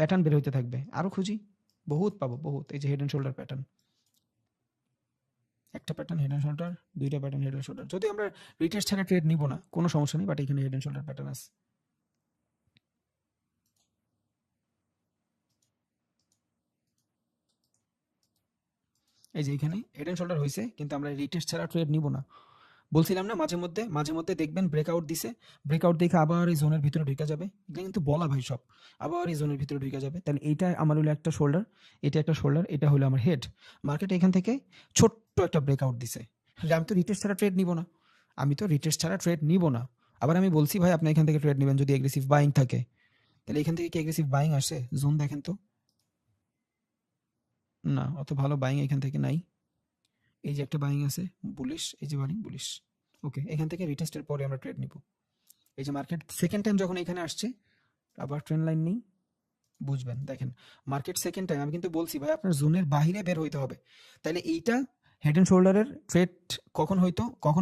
Pattern বের হইতে থাকবে, আরও খুঁজি, বহুত পাবো, বহুত। এই যে হেড অ্যান্ড শোল্ডার প্যাটার্ন, একটা প্যাটার্ন হেড অ্যান্ড শোল্ডার, দুইটা প্যাটার্ন হেড অ্যান্ড শোল্ডার। যদি আমরা রিটেস্ট ছাড়া ট্রেড নিব না কোনো সমস্যা নেই, বাট এখানে হেড অ্যান্ড শোল্ডার প্যাটার্ন আছে। এই যে এখানে হেড অ্যান্ড শোল্ডার হয়েছে, কিন্তু আমরা রিটেস্ট ছাড়া ট্রেড নিব না। বলছিলাম না মাঝে মধ্যে দেখবেন ব্রেকআউট দিছে, ব্রেকআউট দেখে আবার এই জোনের ভিতরে ঢুকে যাবে, এটা কিন্তু বলা ভাই সব, আবার এই জোনের ভিতরে ঢুকে যাবে। তাহলে এইটা আমার হলো একটা শোল্ডার, এটা একটা শোল্ডার, এটা হলো আমার হেড। মার্কেট এখান থেকে ছোট্ট একটা ব্রেকআউট দিছে, আমি তো রিটেস্ট ছাড়া ট্রেড নিব না, আমি তো রিটেস্ট ছাড়া ট্রেড নিব না। আবার আমি বলছি ভাই আপনি এখান থেকে ট্রেড নেবেন যদি এগ্রেসিভ বাইং থাকে, তাহলে এখান থেকে কি এগ্রেসিভ বাইং আসে? জোন দেখেন তো, না অত ভালো বাইং এখান থেকে নাই। এই যে একটা বাইং আছে বুলিশ, এই যে বাইং বুলিশ, ওকে। এখান থেকে রিটেস্টের পরে আমরা ট্রেড নিব। এই যে মার্কেট সেকেন্ড টাইম যখন এখানে আসছে, আবার ট্রেন্ড লাইন নেই, বুঝবেন। দেখেন মার্কেট সেকেন্ড টাইম, আমি কিন্তু বলছি ভাই আপনার জোনের বাইরে বের হইতে হবে। তাহলে এইটা হেড অ্যান্ড শোল্ডারের ট্রেড কখন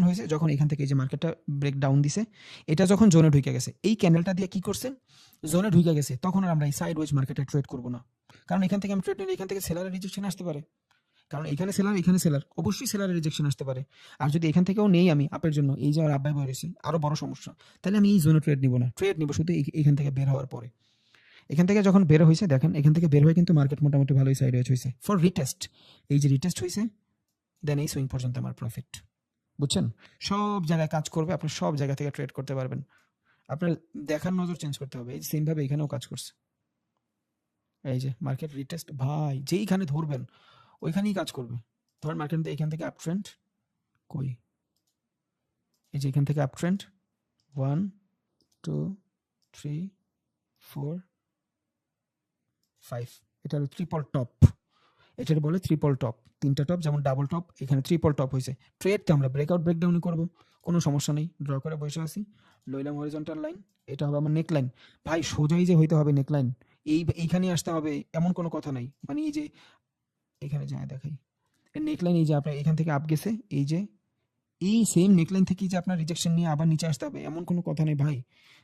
হয়েছে? যখন এখান থেকে এই যে মার্কেটটা ব্রেক ডাউন দিছে, এটা যখন জোনে ঢুকে গেছে, এই ক্যান্ডেলটা দিয়ে কি করছে, জোনে ঢুকে গেছে, তখন আর আমরা এই সাইড ওয়েজ মার্কেটে ট্রেড করবো না। কারণ এখান থেকে আমি ট্রেড নিলে এখান থেকে সেলারের রিজেকশন আসতে পারে, কারণ এখানে সেলার, অবশ্যই সেলারের রিজেকশন আসতে পারে। আর যদি এখান থেকেও নেই আমি আপের জন্য, এই যে আমার আব্বাই বেরিয়েছে, আরো বড় সমস্যা। তাহলে আমি এই জোনে ট্রেড নিব না, ট্রেড নিব শুধু এখান থেকে বের হওয়ার পরে। এখান থেকে যখন বের হয়েছে, দেখেন এখান থেকে বের হয়ে কিন্তু মার্কেট মোটামুটি ভালোই সাইড ওয়েজ হয়েছে ফর রিটেস্ট। এই যে রিটেস্ট হয়েছে, দেন এই সুইং পর্যন্ত আমার প্রফিট। বুঝছেন? সব জায়গায় কাজ করবে, আপনি সব জায়গা থেকে ট্রেড করতে পারবেন। আপনার দেখার নজর চেঞ্জ করতে হবে। এই সেম ভাবে এখানেও কাজ করছে। এই যে মার্কেট রিটেস্ট, ভাই যেইখানে ধরবেন ওইখানেই কাজ করবে। ধর মার্কেট এখান থেকে আপ ট্রেন্ড, কই, এই যে এখান থেকে আপ ট্রেন্ড 1 2 3 4 5, এটা হলো ট্রিপল টপ, এটার বলে ট্রিপল টপ। তিনটা টপ যেমন ডাবল টপ, এখানে ট্রিপল টপ হয়েছে। ট্রেড তো আমরা ব্রেকআউট ব্রেকডাউনই করবো, কোনো সমস্যা নেই। ড্র করে বসে আছি, লইলাম হরিজন্টাল লাইন, এটা হবে আমার নেক লাইন। ভাই সোজাই যে হইতে হবে নেক লাইন, এইখানে আসতে হবে এমন কোনো কথা নাই। মানে এই যে এখানে যায় দেখাই, নেক লাইন, এই যে আপনার এখান থেকে আপ গেছে, এই যে এই সেম নেকলাইন থেকে যে আপনার রিজেকশন নিয়ে আবার নিচে আসতে হবে এমন কোনো কথা নেই ভাই।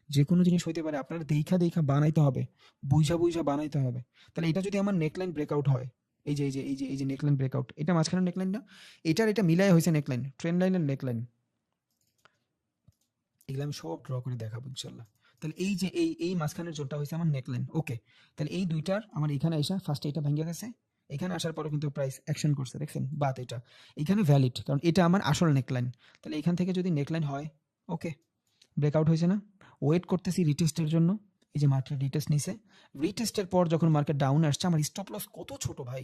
যে কোনো জিনিস হইতে পারে, আপনার দেখা বানাইতে হবে, বুঝা বানাইতে হবে। তাহলে এটা যদি আমার নেকলাইন ব্রেকআউট হয়, এই যে নেকলাইন ব্রেকআউট, এটা মাঝখানে নেকলাইন না, এটা মিলাই হয়েছে নেকলাইন, ট্রেন্ড লাইনের নেকলাইন, এগুলো আমি সব ড্র করে দেখাবো ইনশাল্লাহ। তাহলে এই যে এই মাঝখানের জোনটা হয়েছে আমার নেকলাইন, ওকে। তাহলে এই দুইটার আমার এখানে আসা, ফার্স্টে এটা ভেঙে গেছে, এখানে আসার পরে কিন্তু প্রাইস অ্যাকশন করছে, দেখছেন বাত, এটা এখানে ভ্যালিড, কারণ এটা আমার আসল নেকলাইন। তাহলে এখান থেকে যদি নেকলাইন হয়, ওকে, ব্রেকআউট হয়েছে না, ওয়েট করতেছি রিটেস্টের জন্য। এই যে মার্কেট রিটেস্ট নিছে, রিটেস্টের পর যখন মার্কেট ডাউন আসছে, আমার স্টপ লস কত ছোট ভাই,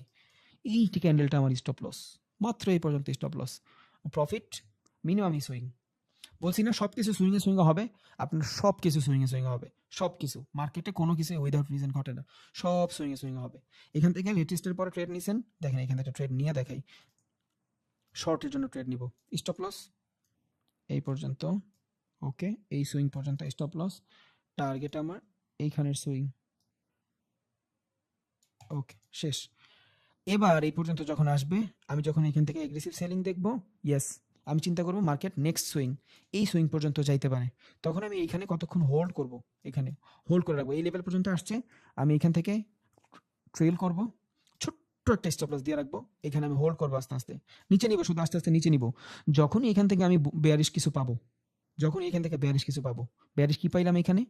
এই ক্যান্ডেলটা আমার স্টপ লস, মাত্র এই পর্যন্ত stop loss. Profit minimum swing, বলছি না সব কিছু সুইংয়ে হবে, আপনার সব কিছু সুইংয়ে হবে, সব কিছু মার্কেটে কোনো কিছু উইদাউট রিজন ঘটে না, সব সুইংয়ে হবে। এখান থেকে লেটেস্টের পরে ট্রেড নিছেন, দেখেন এখান থেকে ট্রেড নিয়ে দেখাই, শর্টের জন্য ট্রেড নিব, স্টপ লস এই পর্যন্ত, ওকে, এই সুইং পর্যন্ত স্টপ লস, টার্গেট আমার এইখানের সুইং, ওকে, শেষ। এবার এই পর্যন্ত যখন আসবে, আমি যখন এখান থেকে এগ্রেসিভ সেলিং দেখব, ইয়েস, আমি চিন্তা করব মার্কেট নেক্সট সুইং, এই সুইং পর্যন্ত যাইতে পারে, তখন আমি এইখানে কতক্ষণ হোল্ড করব, এখানে হোল্ড করে রাখবো, এই লেভেল পর্যন্ত আসছে, আমি এখান থেকে ট্রেল করব, ছোট্ট একটা স্টপ লস দিয়ে রাখবো, এখানে আমি হোল্ড করবো, আস্তে আস্তে নিচে নিব, শুধু আস্তে আস্তে নিচে নিব। যখনই এখান থেকে আমি বেয়ারিশ কিছু পাবো, যখনই এখান থেকে বেয়ারিশ কিছু পাবো, বেয়ারিশ কি পাইলাম এখানে,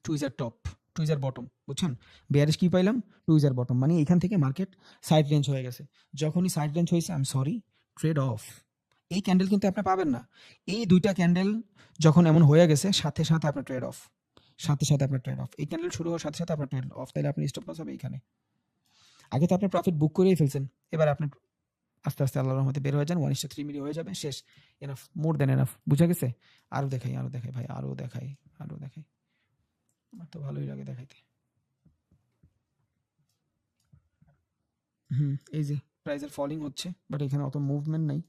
টুইজার টপ, টুইজার বটম, বুঝছেন? বেয়ারিশ কি পাইলাম, টুইজার বটম, মানে এখান থেকে মার্কেট সাইড রেঞ্জ হয়ে গেছে। যখনই সাইড রেঞ্জ হয়েছে, I am sorry, trade of. এই ক্যান্ডেল কিন্তু আপনি পাবেন না, এই দুইটা ক্যান্ডেল যখন এমন হয়ে গেছে, সাথে সাথে আপনার ট্রেড অফ, সাথে সাথে আপনার ট্রেড অফ, এই ক্যান্ডেল শুরু হওয়ার সাথে সাথে আপনার ট্রেড অফ, তাহলে আপনি স্টপ লস হবে এইখানে। আগে তো আপনি প্রফিট বুক করেই ফেলছেন, এবার আপনি আস্তে আস্তে আল্লাহর রহমতে বের হয়ে যান, 1:3 মিলি হয়ে যাবে, শেষ, এনাফ, মোর দেন এনাফ, বুঝা গেছে? আরও দেখাই ভাই, আরও দেখাই, আমার তো ভালোই লাগে দেখাইতে। এই যে প্রাইসের ফলিং হচ্ছে, বাট এখানে অত মুভমেন্ট নাই,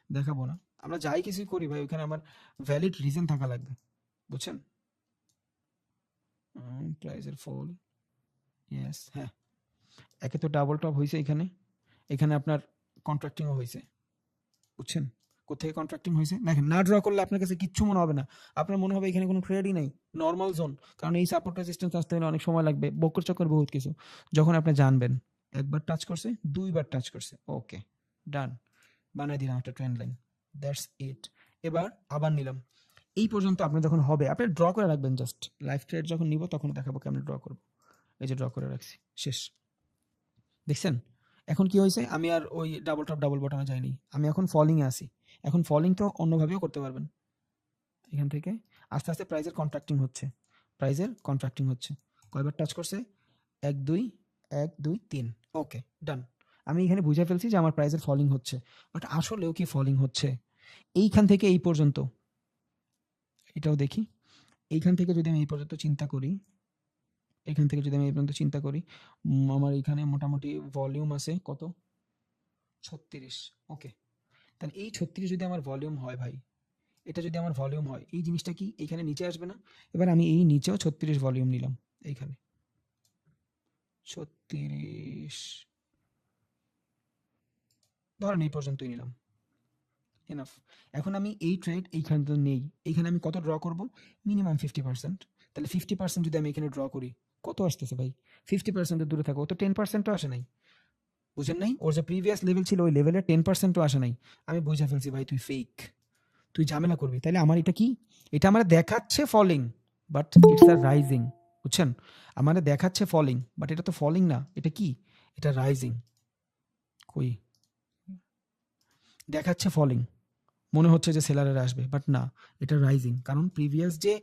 দেখাবো না। আমরা যাই কিছুই করি ভাই, ওখানে আমার ভ্যালিড রিজন থাকা লাগবে, বুঝছেন? প্রাইসের ফল, ইয়েস, হ্যাঁ, একে তো ডাবল টপ হয়েছে এখানে, এখানে আপনার কন্ট্রাক্টিংও হয়েছে, বুঝছেন? কোথেকে কন্ট্রাক্টিং হয়েছে দেখেন, না ড্র করলে আপনার কাছে কিচ্ছু মনে হবে না, আপনার মনে হবে এখানে কোনো ট্রেডই নেই, নর্মাল জোন, কারণ এই সাপোর্ট রেজিস্ট্যান্স আসতে হলে অনেক সময় লাগবে, বক্কর চক্কর বহুত কিছু। যখন আপনি জানবেন একবার টাচ করছে, দুইবার টাচ করছে, ওকে ডান, বানাই দিলাম একটা ট্রেন্ড লাইন, দ্যাটস ইট। এবার আবার নিলাম, এই পর্যন্ত আপনার যখন হবে আপনি ড্র করে রাখবেন, জাস্ট লাইভ ট্রেড যখন নিব তখন দেখাবো কেমন ড্র করব। এই যে ড্র করে রাখছি, শেষ। দেখছেন এখন কি হয়েছে, আমি আর ওই ডাবল টপ ডাবল বটমে যাইনি, আমি এখন ফলিংয়ে আসি। এখন ফলিং তো অন্যভাবেও করতে পারবেন, এখান থেকে আস্তে আস্তে প্রাইজের কন্ট্রাক্টিং হচ্ছে, প্রাইজের কন্ট্রাক্টিং হচ্ছে। কয়বার টাচ করছে, 1 2 1 2 3, ওকে ডান। আমি এখানে বুঝে ফেলছি যে আমার প্রাইজের ফলিং হচ্ছে, বাট আসলেও কি ফলিং হচ্ছে? এইখান থেকে এই পর্যন্ত, এটাও দেখি, এইখান থেকে যদি আমি এই পর্যন্ত চিন্তা করি, এখান থেকে যদি আমি এই পর্যন্ত চিন্তা করি, আমার এখানে মোটামুটি ভলিউম আছে কত, 36, ওকে। তাহলে এই 36 যদি আমার ভলিউম হয় ভাই, এটা যদি আমার ভলিউম হয়, এই জিনিসটা কি এইখানে নিচে আসবে না? এবার আমি এই নিচেও 36 ভলিউম নিলাম, এইখানে 36, ধরেন এই পর্যন্তই নিলাম, এনাফ। এখন আমি এই ট্রেড এইখানে তো নেই, এইখানে আমি কত ড্র করব, মিনিমাম 50%। তাহলে 50% যদি আমি এখানে ড্র করি, কত আসতেছে ভাই? 50% দূরে থাকো, ও তো 10%ও আসে নাই, বুঝেন নাই? ওর যে প্রিভিয়াস লেভেল ছিল ওই লেভেলের 10%ও আসে নাই। আমি বুঝে ফেলছি ভাই তুই ফেক, তুই ঝামেলা করবি। তাইলে আমার এটা কি, এটা আমার দেখাচ্ছে ফলিং, বাট ইটস আর রাইজিং, বুঝছেন? আমার দেখাচ্ছে ফলিং, বাট এটা তো ফলিং না, এটা কি, এটা রাইজিং। কই দেখাচ্ছে ফলিং, মনে হচ্ছে যে সেলারের আসবে, বাট না, এটা রাইজিং, কারণ প্রিভিয়াস যে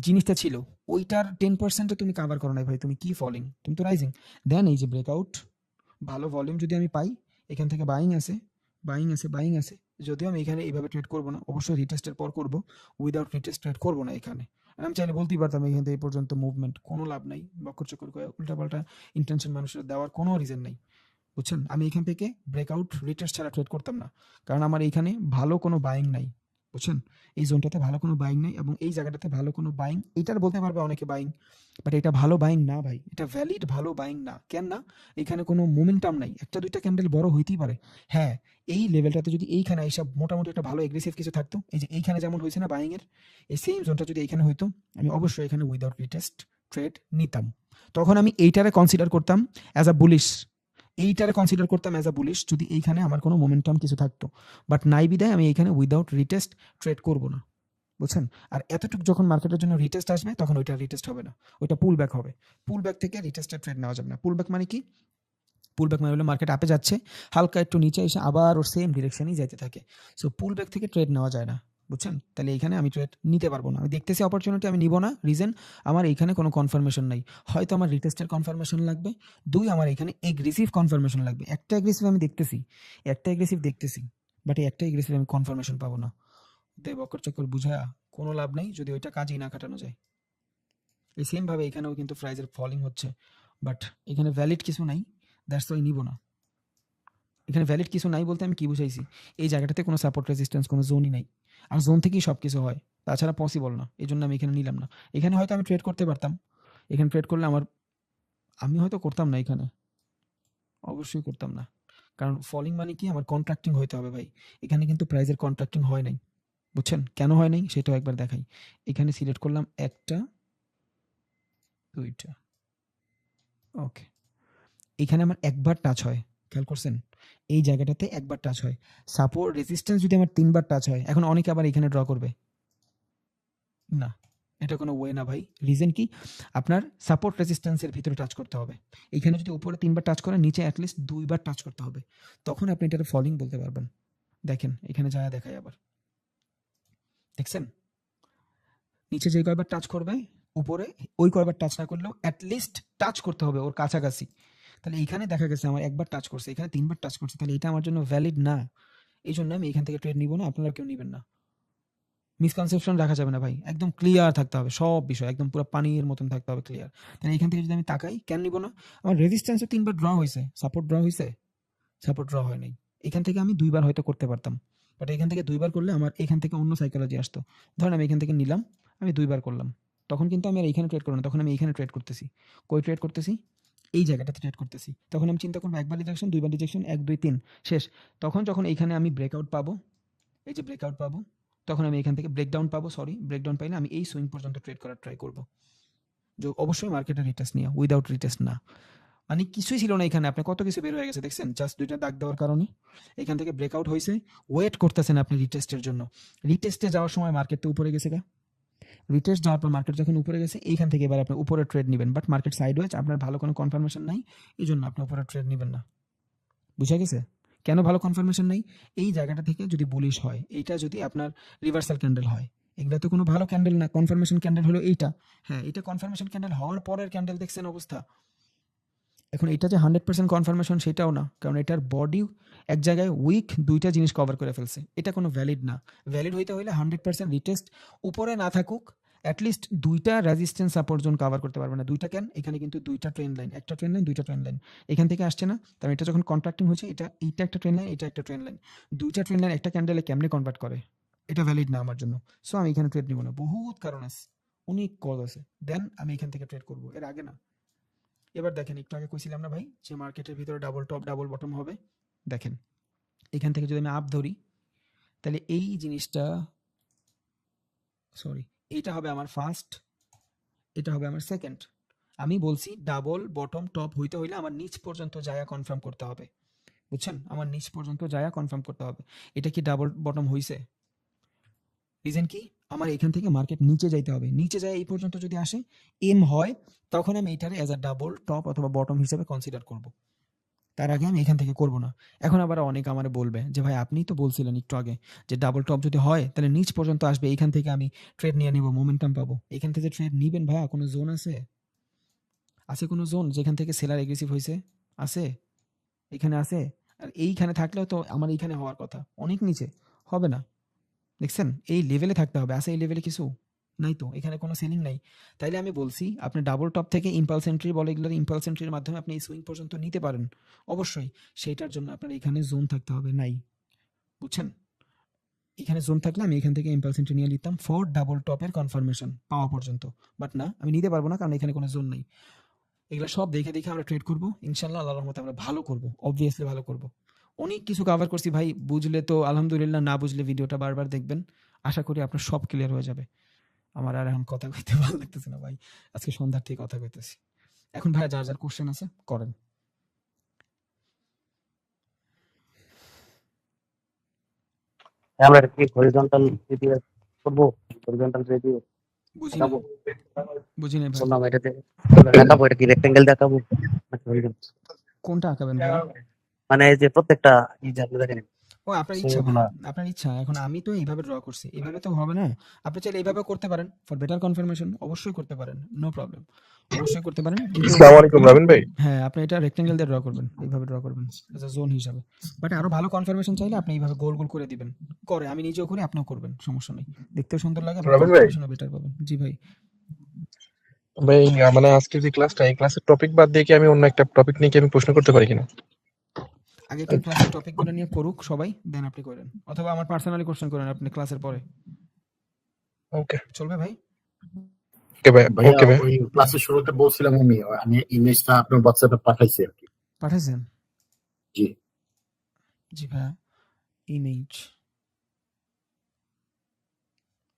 জিনিসটা ছিল ওইটার 10% তুমি কাভার করো নাই ভাই, তুমি কি ফলিং, তুমি তো রাইজিং। দেন এই যে ব্রেকআউট, ভালো ভলিউম যদি আমি পাই, এখান থেকে বাইং আছে, বাইং আছে, বাইং আছে। যদিও আমি এখানে এইভাবে ট্রেড করবো না, অবশ্যই রিটেস্টের পর করবো, উইদাউট রিটেস্ট ট্রেড করবো না এখানে। আর আমি চাইলে বলতেই পারতাম এখান থেকে এই পর্যন্ত মুভমেন্ট কোনো লাভ নাই, বকর চক্কর করে উল্টাপাল্টা ইন্টেনশন মানুষের দেওয়ার কোনো রিজন নেই, বুঝছেন? আমি এখান থেকে ব্রেকআউট রিটেস্ট ছাড়া ট্রেড করতাম না, কারণ আমার এইখানে ভালো কোনো বাইং নাই, বুঝছেন? এই জোনটাতে ভালো কোনো বাইং নাই, এবং এই জায়গাটাতে ভালো কোনো বাইং, এটার বলতে পারবে অনেকে বাইং, বাট এটা ভালো বাইং না ভাই, এটা ভ্যালিড ভালো বাইং না। কেন না? এখানে কোনো মোমেন্টাম নাই, একটা দুইটা ক্যান্ডেল বড় হইতেই পারে, হ্যাঁ। এই লেভেলটাতে যদি এইখানে এইসব মোটামুটি একটা ভালো এগ্রেসিভ কিছু থাকতো, এই যে এইখানে যেমন হয়েছে না বাইং এর, এই সেম জোনটা যদি এইখানে হইতো, আমি অবশ্যই এখানে উইদাউট রিটেস্ট ট্রেড নিতাম। তখন আমি এইটারে কনসিডার করতাম অ্যাজ আ বুলিশ, এইটারে কনসিডার করতাম অ্যাজ আ বুলিশ যদি এইখানে আমার কোনো মোমেন্টাম কিছু থাকতো, বাট নাই বিদায় আমি এইখানে উইদাউট রিটেস্ট ট্রেড করব না, বুঝছেন? আর এতটুকু যখন মার্কেটের জন্য রিটেস্ট আসবে তখন ওইটা রিটেস্ট হবে না, ওইটা পুল ব্যাক হবে। পুল ব্যাক থেকে রিটেস্টের ট্রেড নেওয়া যাবে না। পুল ব্যাক মানে কি? পুল ব্যাক মানে হলো মার্কেট আপে যাচ্ছে, হালকা একটু নিচে এসে আবার ওর সেম ডিরেকশনেই যাইতে থাকে। সো পুল ব্যাক থেকে ট্রেড নেওয়া যায় না, বুঝছেন? তাহলে এইখানে আমি ট্রেড নিতে পারবো না, আমি দেখতেছি অপরচুনিটি, আমি নিব না। রিজন, আমার এইখানে কোনো কনফার্মেশন নাই, হয়তো আমার রিটেস্টের কনফার্মেশন লাগবে, দুই আমার এখানে এগ্রেসিভ কনফার্মেশন লাগবে। একটা এগ্রেসিভ আমি দেখতেছি, একটা এগ্রেসিভ দেখতেছি, বাট এই একটা এগ্রেসিভ আমি কনফার্মেশন পাবো না। তাই বকর চক্কর বুঝা কোনো লাভ নাই যদি ওইটা কাজেই না কাটানো যায়। এই সেম ভাবে এখানেও কিন্তু প্রাইজের ফলিং হচ্ছে, বাট এখানে ভ্যালিড কিছু নাই, দ্যাটস ওয়াই নিব না। এখানে ভ্যালিড কিছু নাই বলতে আমি কি বুঝাইছি, এই জায়গাটাতে কোনো সাপোর্ট রেজিস্ট্যান্স কোনো জোনই নাই, আর জোন থেকেই সব কিছু হয়, তাছাড়া পসিবল না, এই জন্য আমি এখানে নিলাম না। এখানে হয়তো আমি ট্রেড করতে পারতাম, এখানে ট্রেড করলে আমার, আমি হয়তো করতাম না এখানে, অবশ্যই করতাম না, কারণ ফলিং মানে কি, আমার কন্ট্রাক্টিং হইতে হবে ভাই। এখানে কিন্তু প্রাইজের কন্ট্রাক্টিং হয় নাই, বুঝছেন? কেন হয় নাই সেটাও একবার দেখাই। এখানে সিলেক্ট করলাম একটা, দুইটা, ওকে। এখানে আমার একবার টাচ হয়, খেয়াল করছেন? এই জায়গাটাতে একবার টাচ হয়। সাপোর্ট রেজিস্ট্যান্স যদি আমার 3 বার টাচ হয়, এখন অনেকে আবার এখানে ড্র করবে। না, এটা কোনো ওয়ে না ভাই। রিজন কি? আপনার সাপোর্ট রেজিস্ট্যান্সের ভিতরে টাচ করতে হবে। এখানে যদি উপরে 3 বার টাচ করেন, নিচে এট লিস্ট 2 বার টাচ করতে হবে। তখন আপনি এটাকে ফলিং বলতে পারবেন। দেখেন, এখানে যায়া দেখাই আবার। দেখছেন? নিচে যে কয়বার টাচ করবে, উপরে ওই কয়বার টাচ না করলেও এট লিস্ট টাচ করতে হবে ওর কাছাকাছি। তাহলে এইখানে দেখা গেছে আমার একবার টাচ করছে, এখানে 3 বার টাচ করছে, তাহলে এটা আমার জন্য ভ্যালিড না। এইজন্য আমি এখান থেকে ট্রেড নিব না, আপনারা কেউ নিবেন না। মিসকনসেপশন রাখা যাবে না ভাই, একদম ক্লিয়ার থাকতে হবে সব বিষয়, একদম পুরো পানির মতন থাকতে হবে ক্লিয়ার। তাহলে এখান থেকে যদি আমি তাকাই, কেন নিব না? আমার রেজিস্ট্যান্সও 3 বার ড্র হয়েছে, সাপোর্ট ড্র হয়েছে, সাপোর্ট ড্র হয় নাই। এখান থেকে আমি 2 বার হয়তো করতে পারতাম, বাট এখান থেকে 2 বার করলে আমার এখান থেকে অন্য সাইকোলজি আসতো। ধরেন আমি এখান থেকে নিলাম, আমি 2 বার করলাম, তখন কিন্তু আমি আর এইখানে ট্রেড করবো না, তখন আমি এইখানে ট্রেড করতেছি। কই ট্রেড করতেছি? এই জায়গাটাতে ট্রেড করতেছি। তখন আমি চিন্তা করবো একবার রিজেকশন, 2 বার রিজেকশন, 1 2 3 শেষ। তখন যখন এইখানে আমি ব্রেকআউট পাবো, এই যে ব্রেকআউট পাবো, তখন আমি এখান থেকে ব্রেকডাউন পাবো, ব্রেকডাউন পাইলে আমি এই সুইং পর্যন্ত ট্রেড করার ট্রাই করবো। অবশ্যই মার্কেটের রিটেস্ট নিয়ে, উইদাউট রিটেস্ট না। মানে কিছুই ছিল না এখানে, আপনার কত কিছু বের হয়ে গেছে দেখছেন, জাস্ট 2টা দাগ দেওয়ার কারণে। এখান থেকে ব্রেকআউট হয়েছে, ওয়েট করতেছেন আপনি রিটেস্টের জন্য। রিটেস্টে যাওয়ার সময় মার্কেট তো উপরে গেছে গা, রিটেস্ট যাওয়ার পর মার্কেট যখন উপরে গেছে, এইখান থেকে এবার আপনি উপরে ট্রেড নেবেন, বাট মার্কেট সাইডওয়েজ, আপনার ভালো কোনো কনফার্মেশন নাই, এই জন্য আপনি উপরে ট্রেড নেবেন না। বুঝা গেছে কেন ভালো কনফার্মেশন নেই? এই জায়গাটা থেকে যদি বুলিশ হয়, এইটা যদি আপনার রিভার্সাল ক্যান্ডেল হয়, এগুলা তো কোনো ভালো ক্যান্ডেল না। কনফার্মেশন ক্যান্ডেল হলো এইটা, হ্যাঁ এটা কনফার্মেশন ক্যান্ডেল হওয়ার পরের ক্যান্ডেল, দেখছেন অবস্থা। এখন এটা যে 100% কনফার্মেশন সেটাও না, কারণ এটার বডি এক জায়গায় উইক, দুইটা জিনিস কভার করে ফেলছে, এটা কোনো ভ্যালিড না। ভ্যালিড হইতে হইলে 100% রিটেস্ট উপরে না থাকুক, অ্যাটলিস্ট দুইটা রেজিস্ট্যান্স সাপোর্ট জোন কভার করতে পারবে না। দুইটা কেন, এখানে কিন্তু দুইটা ট্রেন লাইন, একটা ট্রেন লাইন, দুইটা ট্রেন লাইন এখান থেকে আসছে না, কারণ এটা যখন কন্ট্রাক্টিং হয়েছে, এইটা একটা ট্রেন লাইন, এটা একটা ট্রেন লাইন, দুইটা ট্রেন লাইন একটা ক্যান্ডেলে কেমনে কনভার্ট করে, এটা ভ্যালিড না আমার জন্য। সো আমি এখানে ট্রেড নিব না, বহুত কারণ আছে, অনেক কজ আছে, দেন আমি এখান থেকে ট্রেড করবো, এর আগে না। এবার দেখেন, একটু আগে কইছিলাম না ভাই যে মার্কেটের ভিতরে ডাবল টপ ডাবল বটম হবে। দেখেন এখান থেকে যদি আমি আপ ধরি, তাহলে এই জিনিসটা, সরি, এইটা হবে আমার ফার্স্ট, এটা হবে আমার সেকেন্ড। আমি বলছি ডাবল বটম টপ হইতে হইলে আমার নিচ পর্যন্ত যায়া কনফার্ম করতে হবে, বুঝছেন, আমার নিচ পর্যন্ত যায়া কনফার্ম করতে হবে। এটা কি ডাবল বটম হইছে? রিজন কি, আমার এখান থেকে মার্কেট নিচে যাইতে হবে, নিচে যায় এই পর্যন্ত যদি আসে, এম হয়, তখন আমি এটারে অ্যাজ আ ডাবল টপ অথবা বটম হিসেবে কনসিডার করব। তার আগে আমি এখান থেকে করব না। এখন আবার অনেক আমারে বলবে যে ভাই আপনি তো বলছিলেন একটু আগে যে ডাবল টপ যদি হয় তাহলে নিচ পর্যন্ত আসবে, এইখান থেকে আমি ট্রেড নিয়ে নিব, মোমেন্টাম পাবো। এখান থেকে ট্রেড নিবেন ভাইয়া, কোনো জোন আছে? আছে কোনো জোন যেখান থেকে সেলার এগ্রেসিভ হয়েছে? আছে? এখানে আছে? আর এইখানে থাকলেও তো আমার এইখানে হওয়ার কথা, অনেক নিচে হবে না। দেখছেন, এই লেভেলে থাকতে হবে, আছে এই লেভেলে কিছু নাই তো, এখানে কোনো সেলিং নাই। তাইলে আমি বলছি আপনি ডাবল টপ থেকে ইম্পালস এন্ট্রি বলে, এগুলোর ইম্পালস এন্ট্রির মাধ্যমে আপনি এই সুইং পর্যন্ত নিতে পারেন অবশ্যই, সেইটার জন্য আপনার এখানে জোন থাকতে হবে, নাই, বুঝছেন। এখানে জোন থাকলে আমি এখান থেকে ইম্পালস এন্ট্রি নিয়ে নিতাম ফর ডাবল টপের কনফার্মেশন পাওয়া পর্যন্ত, বাট না, আমি নিতে পারবো না, কারণ এখানে কোনো জোন নাই। এগুলো সব দেখে দেখে আমরা ট্রেড করবো ইনশাল্লাহ, আল্লাহর রহমতে আমরা ভালো করবো, অবভিয়াসলি ভালো করবো। অনেক কিছু কভার করছি ভাই, বুঝলে তো আলহামদুলিল্লাহ, না বুঝলে ভিডিওটা বারবার দেখবেন, আশা করি আপনার সব ক্লিয়ার হয়ে যাবে। আমার আর এখন কথা কইতে ভালো লাগতেছে না ভাই, আজকে সন্ধ্যার থেকে কথা কইতেছি। এখন ভাই যার যার কোশ্চেন আছে করেন। আমরা এটা কি হরিজন্টাল ভিডিও করবো? হরিজন্টাল ভিডিও বুঝি নাই, দেখাবো? বুঝি নাই ভাই, বললাম এটাতে দেখাবো, এটা কি রেক্টেঙ্গেল দেখাবো নাকি horizontal? কোনটা আঁকাবেন ভাই? মানে এই যে প্রত্যেকটা এই যে আপনি দেখেন ও আপনার ইচ্ছা ভাই, সেইগুলা। আপনার ইচ্ছা। এখন আমি তো এইভাবে ড্র করছি, এইভাবে তো হবে না। আপনি চাইলে এইভাবে করতে পারেন ফর বেটার কনফার্মেশন, অবশ্যই করতে পারেন, নো প্রবলেম, অবশ্যই করতে পারেন, কিন্তু আসসালামু আলাইকুম রাবিন ভাই। হ্যাঁ আপনি এটা রেক্টেঙ্গেল দিয়ে ড্র করবেন, এইভাবে ড্র করবেন এজ আ জোন হিসাবে। বাট আরো ভালো কনফার্মেশন চাইলে আপনি এইভাবে গোল গোল করে দিবেন, করে আমি নিজেও করি, আপনিও করবেন, সমস্যা নেই, দেখতেও সুন্দর লাগে, আপনার রাবিন ভাই, কনফার্মেশনও বেটার পাবেন। জি ভাই। ভাই মানে আজকে যে ক্লাসটা, এই ক্লাসের টপিক বাদ দিয়ে কি আমি অন্য একটা টপিক নিয়ে কি আমি প্রশ্ন করতে পারি কিনা? আগে একটু ক্লাসের টপিকগুলো নিয়ে করুক সবাই, দেন আপনি করেন, অথবা আমার পার্সোনালি কোশ্চেন করেন আপনি ক্লাসের পরে, ওকে চলবে ভাই? ওকে ভাই, ভাইয়া ওকে ভাই। ওই ক্লাসের শুরুতে বলছিলাম আমি ইমেজটা আপনার হোয়াটসঅ্যাপে পাঠাইছি আর কি। পাঠাইছেন? জি জি ভাইয়া, ইমেজ।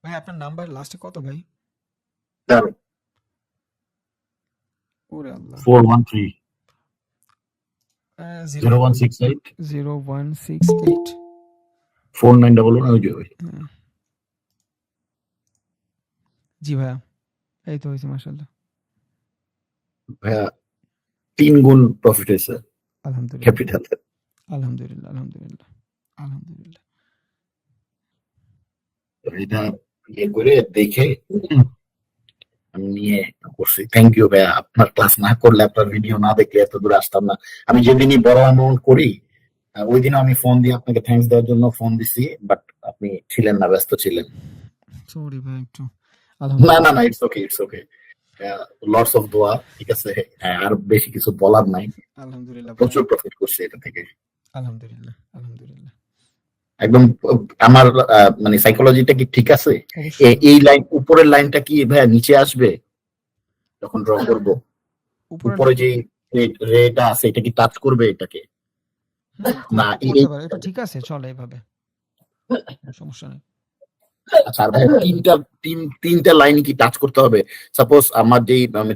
ভাই আপনার নাম্বার লাস্টে কত ভাই? দাঁড়ান, ওরে আল্লাহ, 413 জিরো 0168 0168। 4911 ওই যে ওই। জি ভাইয়া, এই তো হয়েছে মাশাআল্লাহ, ভাইয়া 3 গুণ প্রফিট হয়েছে আলহামদুলিল্লাহ, ক্যাপিটাল। আলহামদুলিল্লাহ, আলহামদুলিল্লাহ, আলহামদুলিল্লাহ। এটা ইয়ে করে দেখে আমি নিয়ে করছি। থ্যাংক ইউ ভাইয়া, আপনার ক্লাস না করলে, আপনার ভিডিও না দেখলে এত দূরে আসতাম না। আমি যেদিনই বড় অ্যামাউন্ট করি ওই দিনও আমি ফোন দিয়ে আপনাকে থ্যাঙ্কস দেওয়ার জন্য ফোন দিছি, বাট আপনি ছিলেন না, ব্যস্ত ছিলেন। সরি ভাই একটু, না আলহামদুলিল্লাহ, না না, it's okay, it's okay. Lots of দোয়া, ঠিক আছে। আর বেশি কিছু বলার নাই, আলহামদুলিল্লাহ ভাইয়া, প্রচুর প্রফিট করছে এটা থেকে আলহামদুলিল্লাহ, আলহামদুলিল্লাহ। একদম। আমার মানে সাইকোলজিটা কি ঠিক আছে? অবশ্যই এই লাইন, উপরের লাইনটা কি ভাইয়া নিচে আসবে যখন ড্র করব? উপরে, উপরে যে রেটা আছে এটা কি টাচ করবে এটাকে? না করতে পারে, এটা ঠিক আছে, চলে এভাবে। সমস্যা নেই। আচ্ছা আর ভাই তিনটা লাইন কি টাচ করতে হবে? সাপোজ আমার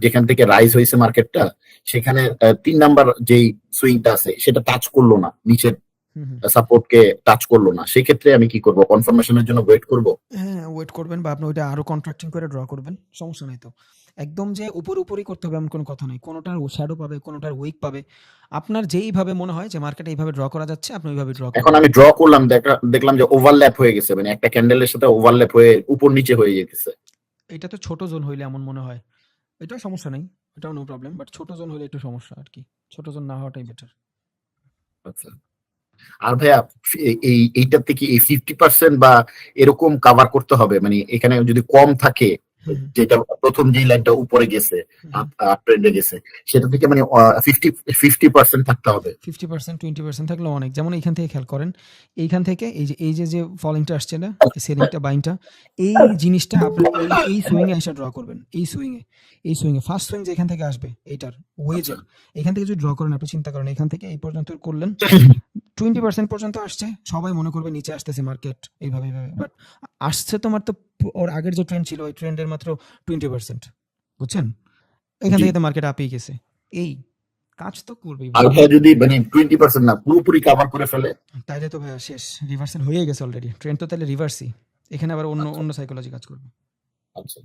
যেখান থেকে রাইজ হয়েছে মার্কেটটা, সেখানে 3 নাম্বার যেই সুইংটা আছে সেটা টাচ করলো না, নিচের হুম হুম সাপোর্ট কে টাচ করলো না, সেক্ষেত্রে আমি কি করব? কনফার্মেশনের জন্য ওয়েট করব? হ্যাঁ, ওয়েট করবেন বা আপনি ওইটা আরো কন্ট্রাক্টিং করে ড্র করবেন। সমস্যা নাই তো। একদম যে উপরই করতে হবে এমন কোনো কথা নেই। কোনোটার শ্যাডো পাবে, কোনোটার উইক পাবে। আপনার যেইভাবে মনে হয় যে মার্কেটে এইভাবে ড্র করা যাচ্ছে, আপনি ওইভাবে ড্র এখন করবেন। আমি ড্র করলাম, দেখলাম যে ওভারল্যাপ হয়ে গেছে, মানে একটা ক্যান্ডেলের সাথে ওভারল্যাপ হয়ে উপর নিচে হয়ে যেতেছে। এটা তো ছোট জোন হইলে এমন মনে হয়। এটাও সমস্যা নাই। এটাও নো প্রবলেম। বাট ছোট জোন হলে একটু সমস্যা আরকি। ছোট জোন না হওয়াটাই বেটার। আচ্ছা। আর ভাইয়া এইটার থেকে এই 50% বা এরকম কাভার করতে হবে, মানে এখানে যদি কম থাকে, হুম, হুম, যেটা প্রথম যে লাইনটা উপরে গেছে, হুম, হুম। আপ ট্রেন্ডে গেছে, সেটা থেকে মানে 50% থাকতে হবে। 50% 20% থাকলেও অনেক। যেমন এইখান থেকে খেয়াল করেন। এইখান থেকে এই যে ফলিংটা আসছে না? সেলিংটা, বাইংটা, এই জিনিসটা আপনার এই সুইং এ এসে ড্র করবেন। এই সুইং এ ফার্স্ট সুইং যেখান থেকে আসবে এইটার আচ্ছা ওয়েজের, এখান থেকে যদি ড্র করেন, আপনি চিন্তা করেন এখান থেকে এই পর্যন্ত করলেন, 20% পর্যন্ত আসছে। সবাই মনে করবে নিচে আসতেছে মার্কেট এইভাবে। বাট আসছে তোমার তো ওর আগের যে ট্রেন্ড ছিল ওই ট্রেন্ডের মাত্র 20%। বুঝছেন? এখান জি। থেকে তো মার্কেট আপেই গেছে। এই কাজ তো করবেই আর ভাই। ভাইয়া যদি মানে 20% না, পুরোপুরি কাভার করে ফেলে? তাইলে তো ভাইয়া শেষ। রিভার্সাল হয়ে গেছে অলরেডি। ট্রেন্ড তো তাহলে রিভার্সই। এখানে আবার অন্য আচ্ছা অন্য সাইকোলজি কাজ করবে। আচ্ছা,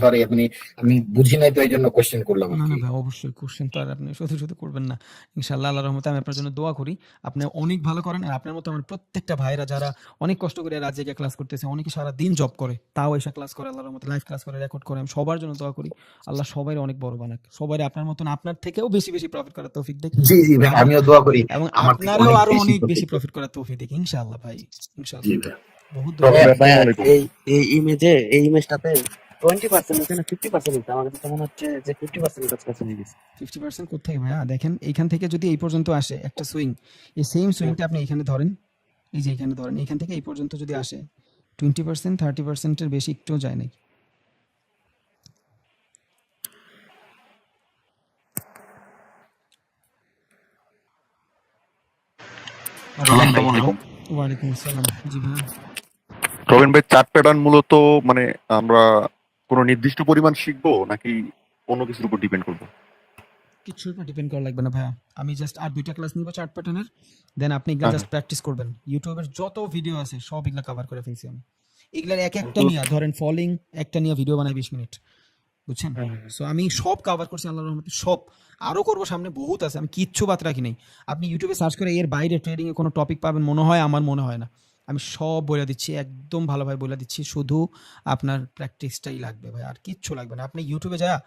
সরি আপনি, আমি বুঝি নাই তো এই জন্য কোশ্চেন করলাম আর না, না কি। ভাই, অবশ্যই কোশ্চেন তো আর আপনি শুধু করবেন না। ইনশাআল্লাহ আল্লাহর রহমতে আমি আপনার জন্য দোয়া করি। আপনি অনেক ভালো করেন। আর আপনার মতো আমার প্রত্যেকটা ভাইরা যারা অনেক কষ্ট করে রাত জেগে ক্লাস করতেছে, অনেকে সারাদিন জব করে, তাও এসে ক্লাস করে আল্লাহর রহমতে, লাইভ ক্লাস করে, রেকর্ড করে। আমি সবার জন্য দোয়া করি। আল্লাহ সবাইরে অনেক বড় বানাক। সবাইরে আপনার মতন, আপনার থেকেও বেশি প্রফিট করার তৌফিক দেখ। জি জি ভাই, এবং আমিও দোয়া করি এবং আমার থেকে আপনারও অনেক আরো বেশি অনেক প্রফিট। বেশি প্রফিট করার তৌফিক দেখ ইনশাআল্লাহ ভাই। জি ইনশাআল্লাহ। ভাই। বহুত তো দোয়া ভাইয়া করি। ভাইয়া, আসসালামু আলাইকুম। এই ইমেজটাতে 20% হচ্ছে না 50% হচ্ছে, আমার কাছে তো মনে হচ্ছে যে 50% কাছাকাছি হয়ে গেছে। 50% কোত্থেকে ভাইয়া? দেখেন এইখান থেকে যদি এই পর্যন্ত আসে একটা সুইং, এই সেম সুইংটা আপনি এখানে ধরেন, এই যে এখানে ধরেন, এখান থেকে এই পর্যন্ত যদি আসে 20% 30% এর বেশি একটুও যায় নাই। রবিন ভাই, আসসালামু আলাইকুম। ওয়ালাইকুম আসসালাম। জি ভাইয়া। রবিন ভাই, চার্ট প্যাটার্ন মূলত মানে আমরা কোনো নির্দিষ্ট পরিমাণ শিখবো নাকি অন্য কিছুর উপর ডিপেন্ড করবো? কিছুর উপর ডিপেন্ড করা লাগবে না ভাইয়া। আমি জাস্ট আর 2টা ক্লাস নিব চার্ট প্যাটার্নের। দেন আপনি এগুলা হ্যাঁ জাস্ট হ্যাঁ। প্র্যাকটিস করবেন। ইউটিউবের যত ভিডিও আছে সব এগুলা কভার করে ফেলছি আমি। এগুলার একটা তো নিয়া ধরেন ফলিং, একটা নিয়া ভিডিও বানাই 20 মিনিট। বুঝছেন? হ্যাঁ, হ্যাঁ, সো আমি সব কভার করছি আল্লাহর রহমতে, সব। আরো করব, সামনে বহুত আছে। আমি কিচ্ছু বাদ রাখি নাই। আপনি ইউটিউবে সার্চ করে এর বাইরে ট্রেডিং এ কোনো টপিক পাবেন মনে হয়? আমার মনে হয় না। আমি সব বইলা দিচ্ছি, একদম ভালোভাবে বইলা দিচ্ছি। শুধু আপনার প্র্যাকটিসটাই লাগবে ভাই, আর কিচ্ছু লাগবে না। আপনি ইউটিউবে যায়া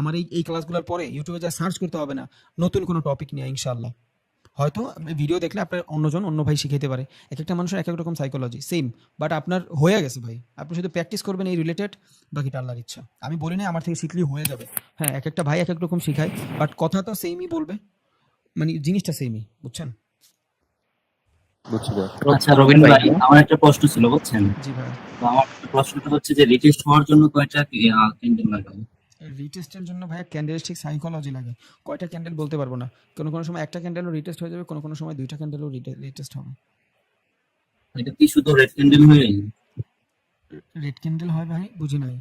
আমার এই ক্লাসগুলোর পরে ইউটিউবে যা সার্চ করতে হবে না, নতুন কোনো টপিক নিয়ে ইনশাআল্লাহ। হয়তো ভিডিও দেখলে আপনার অন্য ভাই শিখাইতে পারে। একেকটা মানুষের একেক রকম সাইকোলজি, সেম। বাট আপনার হয়ে গেছে ভাই। আপনি শুধু প্র্যাকটিস করবেন এই রিলেটেড, বাকিটা আল্লাহর ইচ্ছা। আমি বলি না আমার থেকে শিখলেই হয়ে যাবে। হ্যাঁ, একেকটা ভাই একেক রকম শিখায়। বাট কথা তো সেমই বলবে। মানে জিনিসটা সেমই, বুঝছেন? বুঝছি ভাই। আচ্ছা রবিন ভাই, আমার একটা প্রশ্ন ছিল বুঝছেন। জি ভাই। তো আমার প্রশ্নটা হচ্ছে যে রিটেস্ট হওয়ার জন্য কয়টা ক্যান্ডেল লাগাবো? রিটেস্টের জন্য ভাইয়া ক্যান্ডেলস্টিক সাইকোলজি লাগে। কয়টা ক্যান্ডেল বলতে পারবো না। কোনো সময় একটা ক্যান্ডেলও রিটেস্ট হয়ে যাবে, কোনো সময় 2টা ক্যান্ডেলও রিটেস্ট হবে। এটা কি শুধু রেড ক্যান্ডেল হয়ে, রেড ক্যান্ডেল হয় ভাই? বুঝি নাই।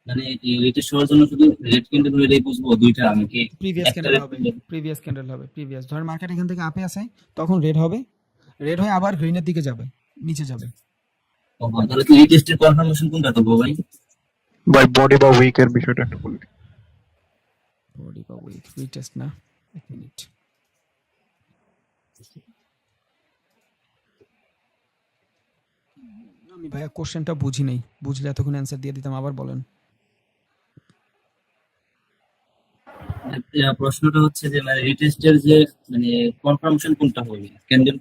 মানে রিটেস্ট হওয়ার জন্য শুধু রেড ক্যান্ডেল হলেই বুঝবো দুইটা, আমি কি প্রিভিয়াস একটা ক্যান্ডেল রেড হবে। ক্যান্ডেল? প্রিভিয়াস ধর মার্কেট এখান থেকে আপে আসে, তখন রেড হবে। রেড হয়ে আবার গ্রিনের দিকে যাবে, নিচে যাবে। তাহলে কি রিটেস্টের কনফার্মেশন কোনটা দেবো ভাই? ভাই বডি বা উইক এর বিষয়টা একটু বলি। বডি বা উইক রিটেস্ট না, এক মিনিট। আমি ভাইয়া কোশ্চেনটা বুঝি নাই, বুঝলে এতক্ষণ অ্যান্সার দিয়ে দিতাম। আবার বলেন। প্রশ্নটা হচ্ছে যে মানে রিটেস্টের যে মানে কনফার্মেশন কোনটা হবে, ক্যান্ডেল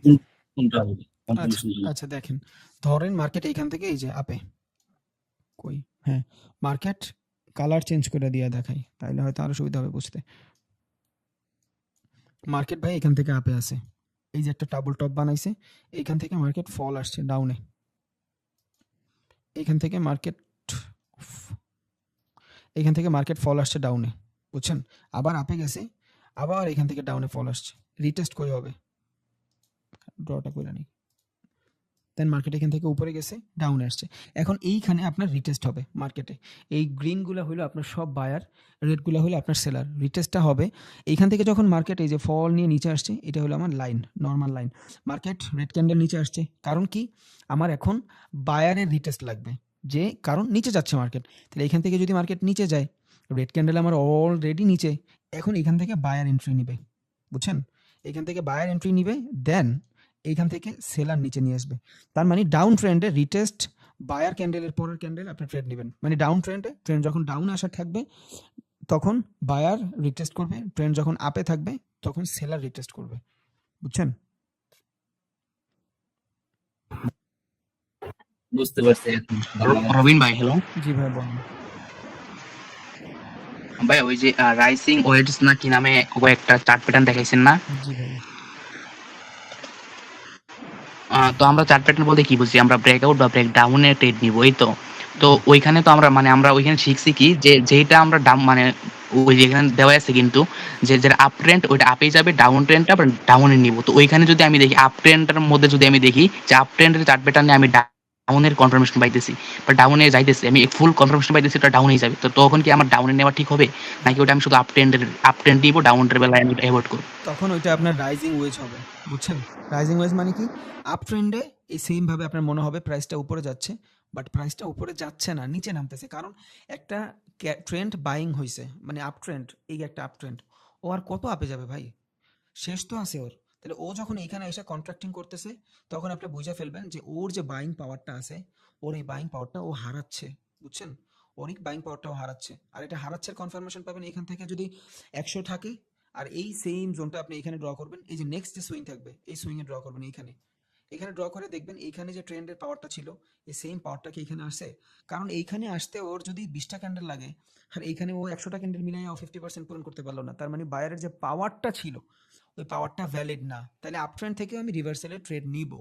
কোনটা হবে আচ্ছা কনফার্মেশন জন্য? আচ্ছা, দেখেন, ধরেন মার্কেট এইখান থেকে এই যে আপে, কই, হ্যাঁ, মার্কেট কালার চেঞ্জ করে দিয়ে দেখাই, তাইলে হয়তো আরো সুবিধা হবে বুঝতে। মার্কেট ভাই এখান থেকে আপে আসে, এই যে একটা ডাবল টপ বানাইছে, এইখান থেকে মার্কেট ফল আসছে ডাউনে। এইখান থেকে মার্কেট ফল আসছে ডাউনে, বুঝছেন? আবার আপে গেছে, আবার এখান থেকে ডাউনে ফল আসছে। রিটেস্ট কই হবে? ড্রটা কইরা নেই। দেন মার্কেট এখান থেকে উপরে গেছে, ডাউনে আসছে। এখন এইখানে আপনার রিটেস্ট হবে মার্কেটে। এই গ্রিনগুলো হলো আপনার সব বায়ার, রেডগুলো হলো আপনার সেলার। রিটেস্টটা হবে এইখান থেকে যখন মার্কেট এই যে ফল নিয়ে নিচে আসছে, এটা হলো আমার line, normal line. Market red candle নিচে আসছে, কারণ কি আমার এখন বায়ারের রিটেস্ট লাগবে, যে কারণ নিচে যাচ্ছে মার্কেট। তাহলে এখান থেকে যদি মার্কেট নিচে যায়, রেড ক্যান্ডেল আমার অলরেডি নিচে, এখন এখান থেকে বায়ার এন্ট্রি নিবে, বুঝছেন? এখান থেকে বায়ার এন্ট্রি নিবে, দেন এইখান থেকে সেলার নিচে নিয়ে আসবে। তার মানে ডাউন ট্রেন্ডে রিটেস্ট বায়ার ক্যান্ডেলের পরের ক্যান্ডেল আপনি ট্রেড নেবেন। মানে ডাউন ট্রেন্ডে ট্রেন্ড যখন ডাউন আসার থাকবে তখন বায়ার রিটেস্ট করবে, ট্রেন্ড যখন আপে থাকবে তখন সেলার রিটেস্ট করবে, বুঝছেন? বুঝতে পারছি এখন। রবিন ভাই, হ্যালো জি ভাই বলুন। ভাই, ওই যে রাইসিং ওয়েটস না কি নামে একটা চার্ট প্যাটার্ন দেখাইছেন না? জি ভাই। তো আমরা চার্ট প্যাটার্ন বলতে কি বুঝি? আমরা ব্রেকআউট বা ব্রেক ডাউনে ট্রেড নিব, এই তো। তো ওইখানে তো আমরা ওইখানে শিখছি কি, যে যেটা আমরা ডাউন মানে ওই যেখানে দেওয়া আছে কিন্তু, যে যেটা আপ ট্রেন্ড ওইটা আপেই যাবে, ডাউন ট্রেন্ডটা আবার ডাউনে নিব। তো ওইখানে যদি আমি দেখি আপ ট্রেন্ডের মধ্যে যদি আমি দেখি যে আপ ট্রেন্ডের চার্ট প্যাটার্নে আমি ডাউনের কনফার্মেশন পাইতেছি বা ডাউনে যাইতেছি, আমি ফুল কনফার্মেশন পাইতেছি ওটা ডাউনেই যাবে, তো তখন কি আমার ডাউনে নেওয়া ঠিক হবে, নাকি ওটা আমি শুধু আপ ট্রেন্ড নিব, ডাউনের বেলায় আমি অ্যাভয়েড করব? তখন ওইটা আপনার রাইজিং ওয়েজ হবে, বুঝছেন? রাইজিং ওয়েজ মানে কি, আপ ট্রেন্ডে এই সেম ভাবে আপনার মনে হবে প্রাইসটা উপরে যাচ্ছে, বাট প্রাইসটা উপরে যাচ্ছে না, নিচে নামতেছে, কারণ একটা ট্রেন্ড বাইং হয়েছে, মানে আপ ট্রেন্ড, এই একটা আপ ট্রেন্ড, ও আর কত আপে যাবে ভাই, শেষ তো আছে ওর। তাহলে ও যখন এইখানে এসে কন্ট্রাক্টিং করতেছে, তখন আপনি বুঝে ফেলবেন যে ওর যে বাইং পাওয়ারটা আছে, ওর এই বাইং পাওয়ারটা ও হারাচ্ছে, বুঝছেন? ওর এই বাইং পাওয়ারটা ও হারাচ্ছে, আর এটা হারাচ্ছে কনফার্মেশন পাবেন এখান থেকে যদি 100 থাকে, আর এই সেম জোনটা আপনি এখানে ড্র করবেন, এই যে নেক্সট যে সুইং থাকবে এই সুইংয়ে ড্র করবেন, এইখানে এখানে ড্র করে দেখবেন এইখানে যে ট্রেন্ডের পাওয়ারটা ছিল, এই সেম পাওয়ারটা কি এখানে আসে? কারণ এইখানে আসতে ওর যদি 20টা ক্যান্ডেল লাগে, আর এইখানে ও 100টা ক্যান্ডেল মিলাই ও 50% পূরণ করতে পারলো না, তার মানে বায়ারের যে পাওয়ারটা ছিল ওই পাওয়ারটা ভ্যালিড না। তাহলে আপ ট্রেন্ড থেকেও আমি রিভার্সালের ট্রেড নিব।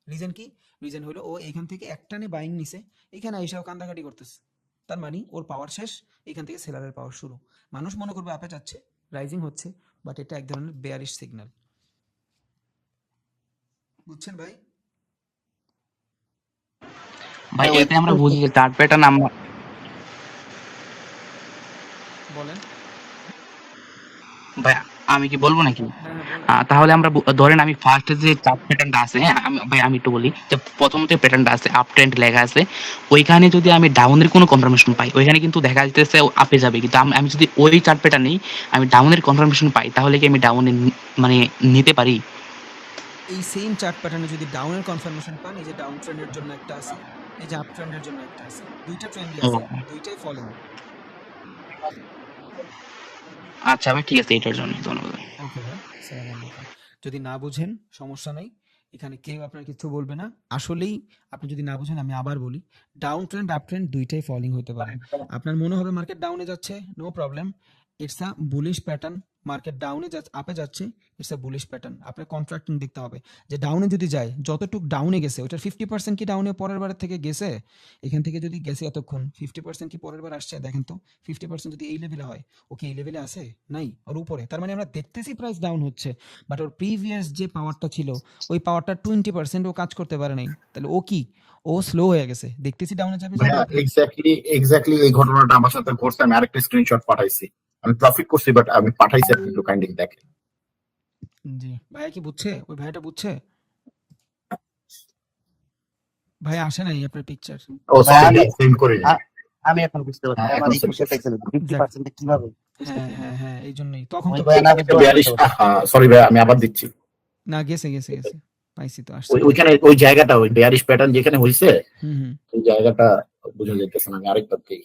রিজন কি? রিজন হলো ও এখান থেকে একটানে বাইং নিছে, এখানে এসেও কান্দাকাটি করতেছে, তার মানে ওর পাওয়ার শেষ, এখান থেকে সেলারের পাওয়ার শুরু। মানুষ মনে করবে আপে যাচ্ছে, রাইজিং হচ্ছে, বাট এটা এক ধরনের বেয়ারিশ সিগন্যাল, বুঝছেন ভাই? ভাই, এতে আমরা বুঝি যে চার্ট প্যাটার্ন আমরা বলেন। ভাই, আমি কি বলবো নাকি? হ্যাঁ বলেন। তাহলে আমরা ধরেন আমি ফার্স্ট যে চার্ট প্যাটার্নটা আছে, হ্যাঁ, আমি একটু বলি যে প্রথম যে প্যাটার্নটা আছে আপ ট্রেন্ড লেখা আছে, ওইখানে যদি আমি ডাউনের কোনো কনফার্মেশন পাই, ওইখানে কিন্তু দেখা যাচ্ছে আপে যাবে, কিন্তু আমি যদি ওই চার্ট প্যাটার্নেই আমি ডাউনের কনফার্মেশন পাই, তাহলে কি আমি ডাউনে মানে নিতে পারি? এই সেম চার্ট প্যাটার্নে যদি ডাউনের কনফার্মেশন পান, এই যে ডাউন ট্রেন্ডের জন্য একটা আছে, এই যে আপ ট্রেন্ডের জন্য একটা আছে, দুইটা ট্রেন্ডই ও, আছে, দুইটাই ফলিং। আচ্ছা ভাই, ঠিক আছে, এটার জন্য ধন্যবাদ। ওকে ভাই, আসসালামু আলাইকুম। যদি না বুঝেন সমস্যা নাই, এখানে কেউ আপনার কিছু বলবে না। আসলেই আপনি যদি না বুঝেন আমি আবার বলি, ডাউন ট্রেন্ড আপ ট্রেন্ড দুইটাই ফলিং হতে পারে। আপনার মনে হবে মার্কেট ডাউনে যাচ্ছে, no problem, it's a bullish pattern. Market ডাউনে আপে যাচ্ছে, ইটস আ বুলিশ প্যাটার্ন। আপনার কন্ট্রাক্টিং দেখতে হবে যে ডাউনে যদি যায়, যতটুক ডাউনে গেছে ওটার 50% কি ডাউনে পরের বার থেকে গেছে, এখান থেকে যদি গেছে এতক্ষণ 50% কি পরের বার আসছে, দেখেন তো 50% যদি এই লেভেলে হয়, ওকে এই লেভেলে আছে নাই, ওর উপরে, তার মানে আমরা দেখতেছি প্রাইস ডাউন হচ্ছে, বাট ওর প্রিভিয়াস যে পাওয়ারটা ছিল ওই পাওয়ারটা 20% ও কাজ করতে পারে নাই, তাহলে ও কি, ও স্লো হয়ে গেছে, দেখতেছি ডাউনে যাবে ভাইয়া এক্স্যাক্টলি এই ঘটনাটা আমার সাথে ঘটছে। আমি আরেকটা স্ক্রিনশট পাঠাইছি, আমি প্রফিট করছি, বাট আমি পাঠাইছি, আপনি একটু কাইন্ডলি দেখেন। জি ভাইয়া কি বুঝছে? ওই ভাইটা বুঝছে? ভাই আসে নাই আপনার পিকচার। ও সরি, সেন্ড করে দিন। আমি এখন বুঝতে পারছি হ্যাঁ, আমার এখন এই কোশ্চেন ছিল 50% কিভাবে হ্যাঁ হ্যাঁ হ্যাঁ, এই জন্যই তখন ওই তো ভাই না বুঝতে সরি ভাই, আমি আবার দিচ্ছি। না, গেছে গেছে গেছে, পাইছি তো, আসছে। ওইখানে ওই জায়গাটা, ওই বেয়ারিশ প্যাটার্ন যেখানে হয়েছে, হুম হুম। ওই জায়গাটা বোঝা যাইতেছে না। আমি আরেকবার দিই।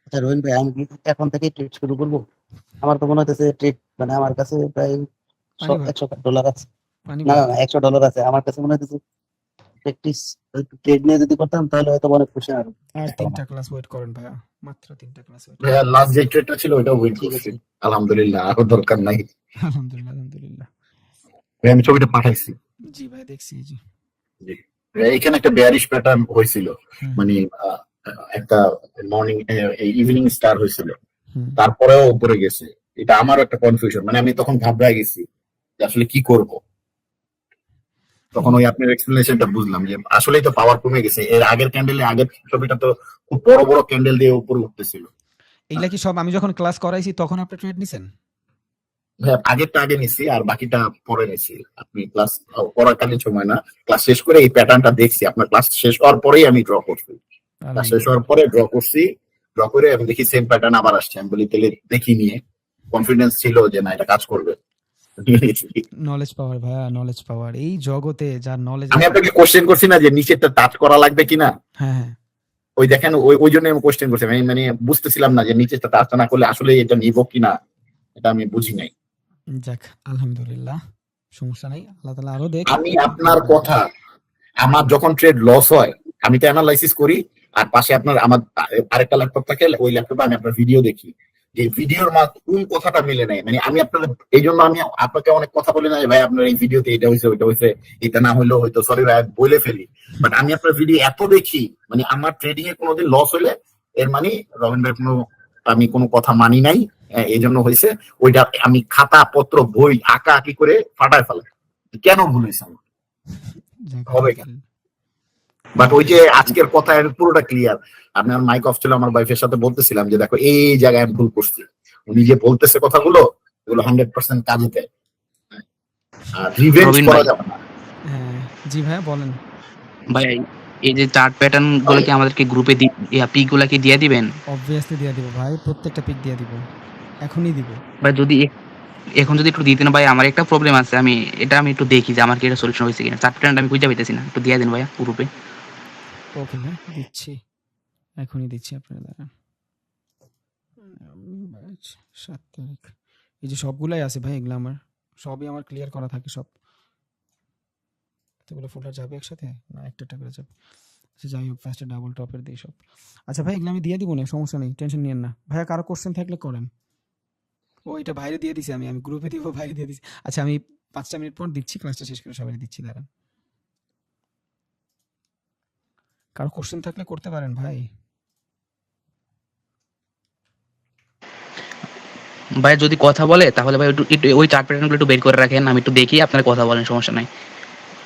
আচ্ছা রোহিন ভাই, আমি কি এখন থেকে ট্রেড শুরু করবো? আমার তো মনে হচ্ছে ট্রেড মানে আমার কাছে প্রায় পানি ভাত, $100 আছে। পানি না না ভাত। না, $100 আছে আমার কাছে। মনে হচ্ছে প্র্যাকটিস ট্রেড নিয়ে যদি করতাম তাহলে হয়তো অনেক খুশি আর আর 3টা ক্লাস ওয়েট করেন ভাইয়া, মাত্র 3টা ক্লাস ওয়েট। ভাইয়া লাস্ট যে ট্রেডটা ছিল ওইটা উইন ঠিক করছি, আছে। আলহামদুলিল্লাহ। আরো দরকার নাই। আলহামদুলিল্লাহ আলহামদুলিল্লাহ। ভাই আমি ছবিটা পাঠাইছি। জি ভাই দেখছি, জি। জি। এখানে একটা বেয়ারিশ প্যাটার্ন হয়েছিল, হুম মানে একটা মর্নিং ইভিনিং স্টার হয়েছিল, হুম তারপরেও উপরে গেছে। এটা আমারও একটা কনফিউশন, মানে আমি তখন ঘাবড়ায় গেছি যে আসলে কি করব। তখন ওই আপনার এক্সপ্লেনেশনটা বুঝলাম যে আসলেই তো পাওয়ার কমে গেছে। এর আগের ক্যান্ডেলে, আগের ছবিটা তো খুব বড় বড় ক্যান্ডেল দিয়ে উপরে উঠতেছিল। এইগুলা কি সব আমি যখন ক্লাস করাইছি তখন আপনি ট্রেড নিছেন? হ্যাঁ, আগেরটা আগে নিছি আর বাকিটা পরে নিছি। আপনি ক্লাস করাকালীন সময় না, ক্লাস শেষ করে এই প্যাটার্নটা দেখছি। আপনার ক্লাস শেষ হওয়ার পরেই আমি ড্র করছি, ক্লাস শেষ হওয়ার পরে ড্র করছি। ড্র করে আমি দেখি সেম প্যাটার্ন আবার আসছে। আমি বলি তাহলে দেখি, নিয়ে কনফিডেন্স ছিল যে না এটা কাজ করবে। নলেজ পাওয়ার ভাইয়া, নলেজ পাওয়ার। এই জগতে যার নলেজ আমি আছে। আপনাকে কোশ্চেন করছি না যে নিচেরটা টাচ করা লাগবে কিনা, হ্যাঁ হ্যাঁ ওই দেখেন ওই ওই জন্য আমি কোশ্চেন করছি। আমি মানে বুঝতেছিলাম না যে নিচেরটা টাচ না করলে আসলে এটা নিব কিনা, এটা আমি বুঝি নাই। যাক আলহামদুলিল্লাহ, সমস্যা নাই, আল্লাহ তাআলা আরো দেখ। আমি আপনার কথা, আমার যখন ট্রেড লস হয় আমি তো অ্যানালাইসিস করি, আর পাশে আপনার আমার আরেকটা ল্যাপটপ থাকে, ওই ল্যাপটপে আমি আপনার ভিডিও দেখি। যে ভিডিওর কোন কথাটা মিলে নাই, মানে আমি আপনার এই জন্য আমি আপনাকে অনেক কথা বলি না যে ভাই আপনার এই ভিডিওতে এটা হয়েছে ওইটা হয়েছে, এটা না হইলেও হয়তো সরি ভাই বলে ফেলি। বাট আমি আপনার ভিডিও এত দেখি, মানে আমার ট্রেডিং এ কোনোদিন লস হলে এর মানে রবিন ভাই কোনো, আমি কোনো কথা মানি নাই, এই জন্য হয়েছে। ওইটা আমি খাতা পত্র বই আঁকা আঁকি করে ফাটায় ফেলাই, কেন ভুল হয়েছে আমার, যাক হবে কেন। বাট ওই যে আজকের কথা পুরোটা ক্লিয়ার। আপনার মাইক অফ ছিল, আমার ওয়াইফের সাথে বলতেছিলাম যে দেখো এই জায়গায় আমি ভুল করছি। উনি যে বলতেছে কথাগুলো, এগুলো 100% কাজে দেয়, আর রিভেঞ্জ রবিন করা ভাই, যাবে না। হ্যাঁ জি ভাইয়া বলেন। ভাই এই যে চার্ট প্যাটার্ন গুলো কি আমাদেরকে গ্রুপে পিক গুলা কি দিয়ে দিবেন? অবভিয়াসলি দিয়ে দিব ভাই, প্রত্যেকটা পিক দিয়ে দিব, এখনই দিব। ভাই যদি এখন যদি একটু দিতেন ভাই, আমার একটা প্রবলেম আছে, আমি একটু দেখি যে আমার কি এটা সলিউশন হয়েছে কিনা। চার্ট প্যাটার্ন আমি খুঁজে পাইতেছি না, একটু দিয়ে দেন ভাইয়া গ্রুপে। ওকে হ্যাঁ দিচ্ছি, এখনই দিচ্ছি আপনারা দাঁড়ান। 7 তারিখ, এই যে সবগুলাই আছে ভাই, এগুলো আমার সবই আমার ক্লিয়ার করা থাকে সব। এতগুলো ফোল্ডার যাবে একসাথে না, একটা একটা করে যাবে। আচ্ছা যাই হোক, ফার্স্টে ডাবল টপের দিই সব। আচ্ছা ভাই এগুলো আমি দিয়ে দিব না, সমস্যা নেই, টেনশন নিয়েন না ভাইয়া। কারো কোশ্চেন থাকলে করেন। ও এটা বাইরে দিয়ে দিছি, আমি গ্রুপে দিব, বাইরে দিয়ে দিছি। আচ্ছা আমি 5টা মিনিট পর দিচ্ছি, ক্লাসটা শেষ করে সবাই দিচ্ছি, দাঁড়ান। কারো কোশ্চেন থাকলে করতে পারেন ভাই। ভাই যদি কথা বলে তাহলে ভাই একটু একটু ওই চার্ট প্যাটার্ন গুলো একটু বের করে রাখেন, আমি একটু দেখি, আপনারা কথা বলেন, সমস্যা নাই।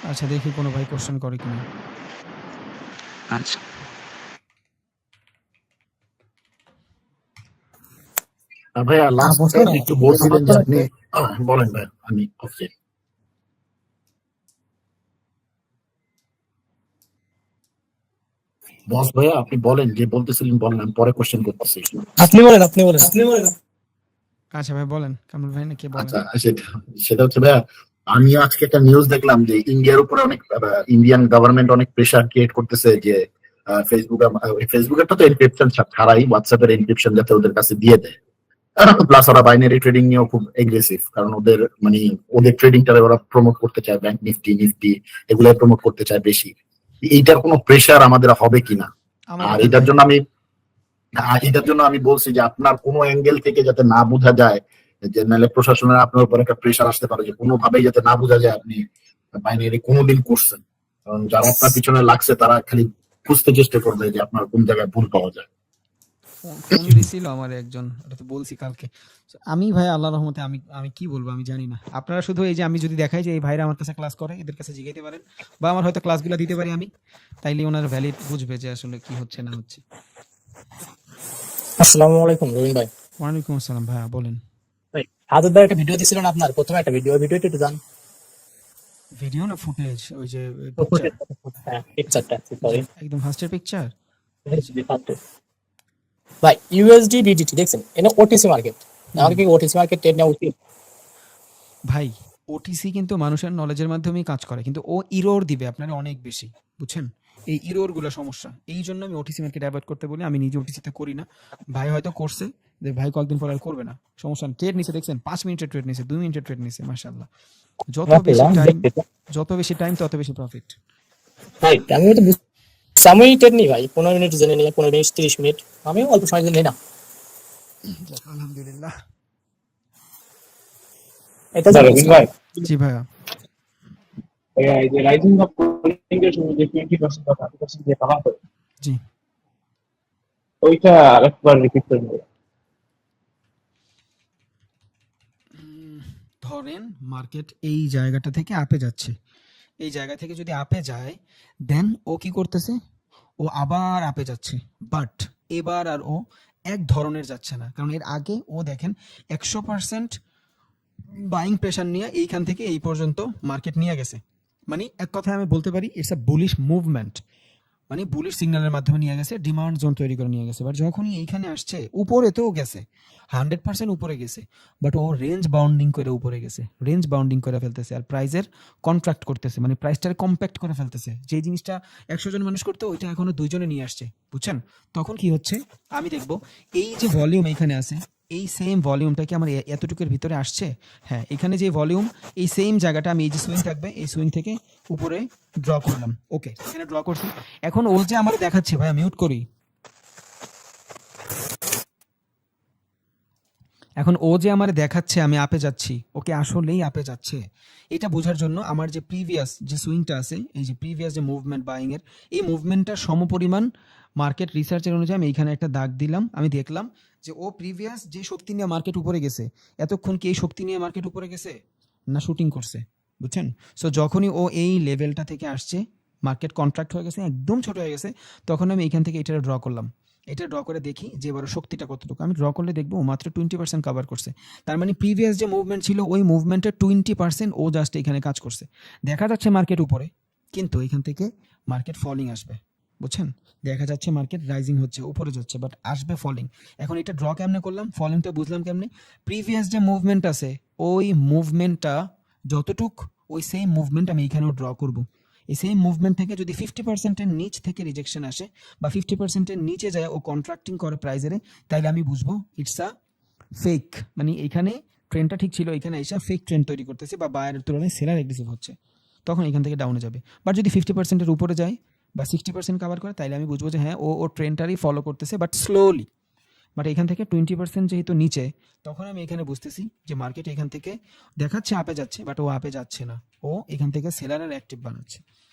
আচ্ছা দেখি কোনো ভাই কোশ্চেন করে কিনা। আচ্ছা ভাইয়া লাস্ট একটু বলছিলেন যে আপনি, বলেন ভাই, আমি ওকে। বস ভাইয়া আপনি বলেন, যে বলতেছিলেন বলেন, আমি পরে কোশ্চেন করতেছি। আচ্ছা ভাই বলেন, কামরুল ভাই নাকি বলেন। আচ্ছা সেটা সেটা হচ্ছে ভাইয়া, আমি আজকে একটা নিউজ দেখলাম যে ইন্ডিয়ার উপরে অনেক, ইন্ডিয়ান গভর্নমেন্ট অনেক প্রেশার ক্রিয়েট করতেছে যে ফেসবুকেরটা তো এনক্রিপশন ছাড়াই হোয়াটসঅ্যাপের এনক্রিপশন যাতে ওদের কাছে দিয়ে দেয়। প্লাস ওরা বাইনারি ট্রেডিং নিয়েও খুব এগ্রেসিভ, কারণ ওদের মানে ওদের ট্রেডিংটা ওরা প্রমোট করতে চায়, ব্যাংক নিফটি এগুলো প্রমোট করতে চায় বেশি। এইটার কোনো প্রেশার আমাদের হবে কিনা, আমার আর মতে এটার নাই। জন্য আমি বলছি যে আপনার কোনো অ্যাঙ্গেল থেকে যাতে না বোঝা যায়, যে নাহলে প্রশাসনের আপনার উপর একটা প্রেশার আসতে পারে, যে কোনোভাবেই যাতে না বোঝা যায় আপনি বাইনারি কোনোদিন করছেন। কারণ যারা আপনার পিছনে লাগছে তারা খালি খুঁজতে চেষ্টা করবে যে আপনার কোন জায়গায় ভুল পাওয়া যায়। ফোন দিছিল আমার একজন, এটা তো বলছি কালকে। So, আমি ভাই আল্লাহর রহমতে আমি আমি কি বলবো আমি জানি না। আপনারা শুধু এই যে আমি যদি দেখাই যে এই ভাইরা আমার কাছে ক্লাস করে, এদের কাছে জিগাইতে পারেন, বা আমার হয়তো ক্লাসগুলো দিতে পারি আমি, তাইলে ওনার ভ্যালিড বুঝবে যে আসলে কি হচ্ছে না হচ্ছে। আসসালামু আলাইকুম রবিন ভাই। ওয়ালাইকুম আসসালাম ভাইয়া বলেন। ভাই হাজার ভাই একটা ভিডিও দিছিলেন আপনার, প্রথমে একটা ভিডিওটা একটু জান। ভিডিও না ফুটেজ, ওই যে পিকচার, হ্যাঁ পিকচারটা সরি, একদম ফার্স্টের পিকচার। ভাই ইউএসডি বিডিটি দেখছেন, এটা ওটিসি মার্কেট, আমাকে কি ওটিসি মার্কেট ট্রেড নেওয়া উচিত? ভাই ওটিসি কিন্তু মানুষের নলেজের মাধ্যমেই কাজ করে, কিন্তু ও ইরোর দিবে আপনার অনেক বেশি, বুঝছেন? এই ইরোর গুলো সমস্যা, এই জন্য আমি ওটিসি মার্কেট অ্যাভয়েড করতে বলি। আমি নিজে ওটিসিতে করি না, ভাই হয়তো করছে, যে ভাই কয়েকদিন পর আর করবে না, সমস্যা না। ট্রেড নিছে দেখছেন, 5 মিনিটের ট্রেড নিছে, 2 মিনিটের ট্রেড নিছে, মাশাআল্লাহ। যত বেশি টাইম তত বেশি প্রফিট। ভাই আমি তো আমি ট্রেড নিই ভাই, 15 মিনিট জেনে নিই, 15 মিনিট 30 মিনিট, আমি অল্প সময় জেনে নিই না। আলহামদুলিল্লাহ। এটা রবিন ভাই, জি ভাইয়া। এই যে রাইজিং অফ কোলিং এর সময় যে 20% বা 30% যে পাওয়া হয় জি ওইটা আরেকবার রিপিট করে নেব। ধরেন মার্কেট এই জায়গাটা থেকে আপে যাচ্ছে, এই জায়গা থেকে যদি আপে যায় দেন ও কি করতেছে, ও আবার আপে যাচ্ছে, বাট এবার আর ও এক ধরনের যাচ্ছে না, কারণ এর আগে ও দেখেন 100% বাইং প্রেশার নিয়ে এইখান থেকে এই পর্যন্ত মার্কেট নিয়ে গেছে। মানে এক কথায় আমি বলতে পারি ইটস আ বুলিশ মুভমেন্ট, মানে বুলিশ সিগন্যালের মাধ্যমে নিয়ে গেছে, ডিমান্ড জোন তৈরি করে নিয়ে গেছে। বাট যখনই এইখানে আসছে উপরে তো গেছে 100% উপরে গেছে, বাট ও রেঞ্জ বাউন্ডিং করে উপরে গেছে, রেঞ্জ বাউন্ডিং করে ফেলতেছে আর প্রাইজের কন্ট্রাক্ট করতেছে, মানে প্রাইসটারে কম্প্যাক্ট করে ফেলতেছে। যে জিনিসটা 100 জন মানুষ করতে ওইটা এখনো 2 জনে নিয়ে আসছে, বুঝছেন? তখন কি হচ্ছে আমি দেখবো এই যে ভলিউম এখানে আছে, এই সেম ভলিউমটা কি আমার এতটুকুর ভিতরে আসছে? হ্যাঁ, এখানে যে ভলিউম এই সেম জায়গাটা আমি এই যে সুইং থাকবে এই সুইং থেকে উপরে ড্র করলাম, ওকে এখানে ড্র করছি। এখন ও যে আমার দেখাচ্ছে, ভাই মিউট করি, এখন ও যে আমার দেখাচ্ছে আমি আপে যাচ্ছি, ওকে আসলেই আপে যাচ্ছে এটা বোঝার জন্য আমার যে প্রিভিয়াস যে সুইংটা আছে, এই যে প্রিভিয়াস যে মুভমেন্ট বাইং এর, এই মুভমেন্টটা সমপরিমাণ মার্কেট রিসার্চের অনুযায়ী আমি এখানে একটা দাগ দিলাম, আমি দেখলাম যে ও প্রিভিয়াস যে শক্তি নিয়ে মার্কেট উপরে গেছে, এতক্ষণ কি এই শক্তি নিয়ে মার্কেট উপরে গেছে না শুটিং করছে, বুঝছেন? সো যখনই ও এই লেভেলটা থেকে আসছে, মার্কেট কন্ট্রাক্ট হয়ে গেছে, একদম ছোট হয়ে গেছে, তখন আমি এখান থেকে এটা ড্র করলাম, এটা ড্র করে দেখি যে এবার শক্তিটা কতটুকু। আমি ড্র করলে দেখবো ও মাত্র 20% কভার করছে। তার মানে প্রিভিয়াস যে মুভমেন্ট ছিল ওই মুভমেন্টের 20% ও জাস্ট এখানে কাজ করছে। দেখা যাচ্ছে মার্কেট উপরে, কিন্তু এখান থেকে মার্কেট ফলিং আসবে, বুঝছেন? দেখা যাচ্ছে মার্কেট রাইজিং হচ্ছে, উপরে যাচ্ছে, বাট আসবে ফলিং। এখন এটা ড্র কেমনে করলাম, ফলিংটা বুঝলাম কেমনে? প্রিভিয়াস যে মুভমেন্ট আছে ওই মুভমেন্টটা যতটুক, ওই সেম মুভমেন্ট আমি এখানেও ড্র করব। এই সেম মুভমেন্ট থেকে যদি 50%-এর নিচ থেকে রিজেকশন আসে বা 50%-এর নিচে যায় ও কন্ট্রাক্টিং করে প্রাইজের, তাইলে আমি বুঝবো ইটস আ ফেক, মানে এখানে ট্রেন্ডটা ঠিক ছিল, এখানে এসে ফেক ট্রেন্ড তৈরি করতেছে বা বায়ারের তুলনায় সেলার এগ্রেসিভ হচ্ছে, তখন এখান থেকে ডাউনে যাবে। বাট যদি 50%-এর উপরে যায় বা 60% কভার করে, তাইলে আমি বুঝবো যে হ্যাঁ ও ট্রেন্ডটারই ফলো করতেছে, বাট স্লোলি। বাট এখান থেকে 20% যেহেতু নিচে, তখন আমি এখানে বুঝতেছি যে মার্কেট এখান থেকে দেখাচ্ছে আপে যাচ্ছে, বাট ও আপে যাচ্ছে না, ও এখান থেকে সেলারের অ্যাক্টিভ বানাচ্ছে।